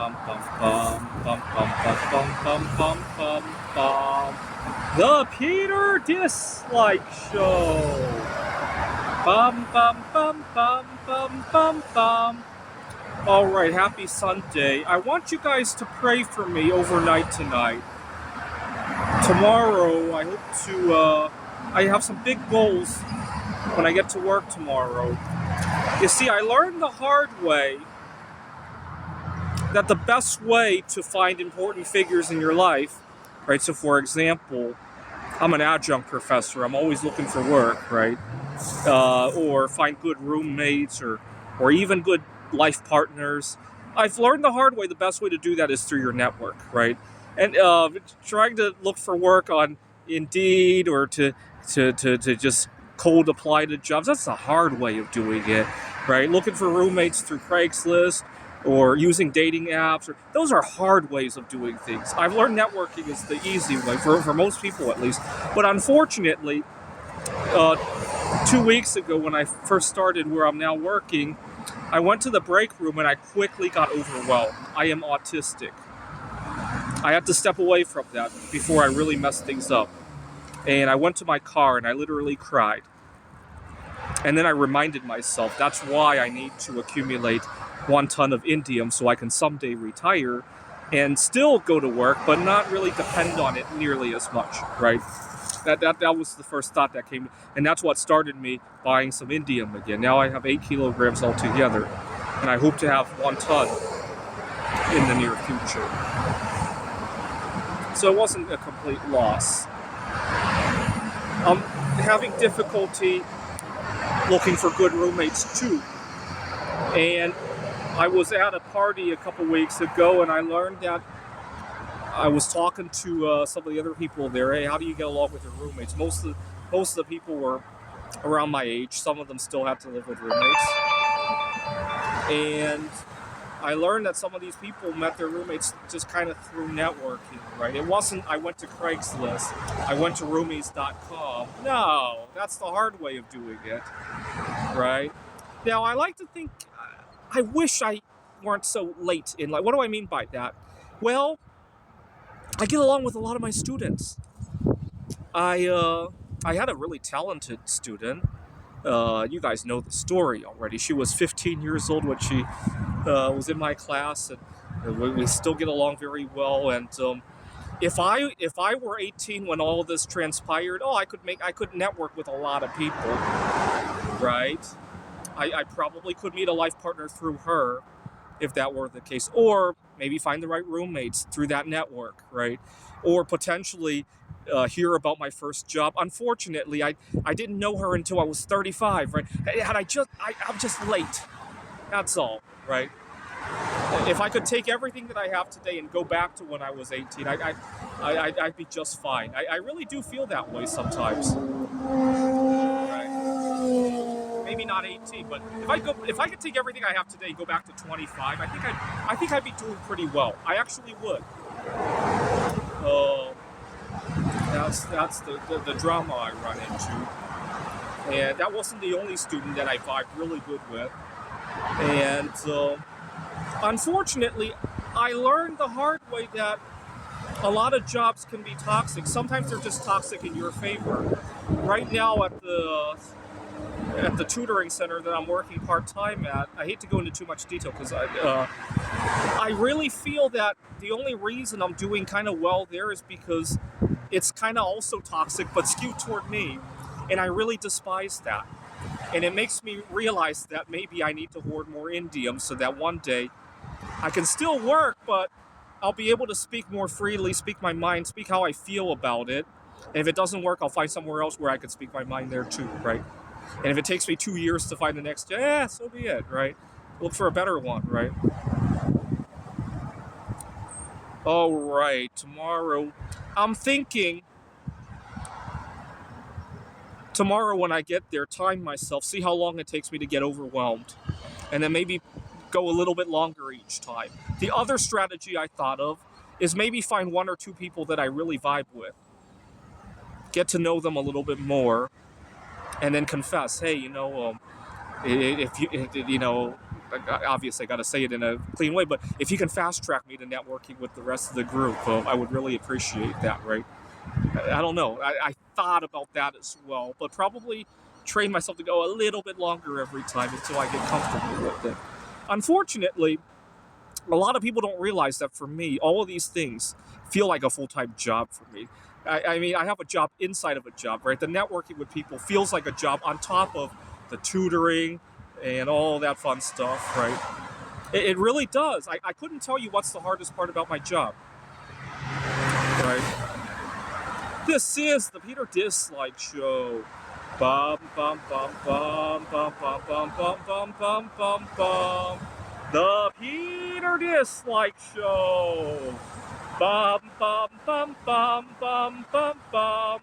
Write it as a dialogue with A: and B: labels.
A: bum bum bum bum bum bum bum bum bum bum. The Peter Dislike Show. Bum bum bum bum bum bum bum. All right, happy Sunday. I want you guys to pray for me overnight tonight. Tomorrow, I hope to. I have some big goals when I get to work tomorrow. You see, I learned the hard way that the best way to find important figures in your life, right? So, for example, I'm an adjunct professor. I'm always looking for work, right? Or find good roommates, or even good life partners. I've learned the hard way. The best way to do that is through your network, right? And trying to look for work on Indeed or to just cold apply to jobs. That's the hard way of doing it, right? Looking for roommates through Craigslist or using dating apps. Those are hard ways of doing things. I've learned networking is the easy way, for most people at least. But unfortunately, 2 weeks ago when I first started where I'm now working, I went to the break room and I quickly got overwhelmed. I am autistic. I had to step away from that before I really messed things up. And I went to my car and I literally cried. And then I reminded myself that's why I need to accumulate 1 ton of indium so I can someday retire and still go to work, but not really depend on it nearly as much, right? That was the first thought that came, and that's what started me buying some indium again. Now I have 8 kilograms altogether, and I hope to have 1 ton in the near future. So it wasn't a complete loss. I'm having difficulty looking for good roommates too. And I was at a party a couple weeks ago and I learned that I was talking to some of the other people there. Hey, how do you get along with your roommates? Most of the people were around my age. Some of them still have to live with roommates. And I learned that some of these people met their roommates just kind of through networking, right? It wasn't, I went to Craigslist, I went to roomies.com. No, that's the hard way of doing it, right? Now, I like to think, I wish I weren't so late in life. What do I mean by that? Well, I get along with a lot of my students. I had a really talented student. You guys know the story already. She was 15 years old when she was in my class, and we still get along very well. And if I were 18 when all of this transpired, I could network with a lot of people, right? I probably could meet a life partner through her if that were the case, or maybe find the right roommates through that network, right? Or potentially hear about my first job. Unfortunately, I didn't know her until I was 35, right? I'm just late. That's all, right? If I could take everything that I have today and go back to when I was 18, I'd be just fine. I really do feel that way sometimes. Right? Maybe not 18, but if I could take everything I have today and go back to 25, I think I'd be doing pretty well. I actually would. That's the drama I run into, and that wasn't the only student that I vibed really good with, and unfortunately, I learned the hard way that a lot of jobs can be toxic. Sometimes they're just toxic in your favor. Right now at the tutoring center that I'm working part-time at, I hate to go into too much detail because I really feel that the only reason I'm doing kind of well there is because it's kind of also toxic but skewed toward me, and I really despise that. And it makes me realize that maybe I need to hoard more indium so that one day I can still work, but I'll be able to speak more freely, speak my mind, speak how I feel about it. And if it doesn't work, I'll find somewhere else where I can speak my mind there too, right? And if it takes me 2 years to find the next, so be it, right? Look for a better one, right? All right, tomorrow, I'm thinking tomorrow when I get there, time myself, see how long it takes me to get overwhelmed, and then maybe go a little bit longer each time. The other strategy I thought of is maybe find 1 or 2 people that I really vibe with, get to know them a little bit more, and then confess, hey, if obviously I got to say it in a clean way, but if you can fast track me to networking with the rest of the group, I would really appreciate that, right? I don't know. I thought about that as well, but probably train myself to go a little bit longer every time until I get comfortable with it. Unfortunately, a lot of people don't realize that for me, all of these things feel like a full-time job for me. I mean, I have a job inside of a job, right? The networking with people feels like a job on top of the tutoring and all that fun stuff, right? It really does. I couldn't tell you what's the hardest part about my job, right? This is the Peter Dislike Show. Bum bum bum bum bum bum bum bum bum bum bum bum. The Peter Dislike Show. Bum bum bum bum bum bum bum.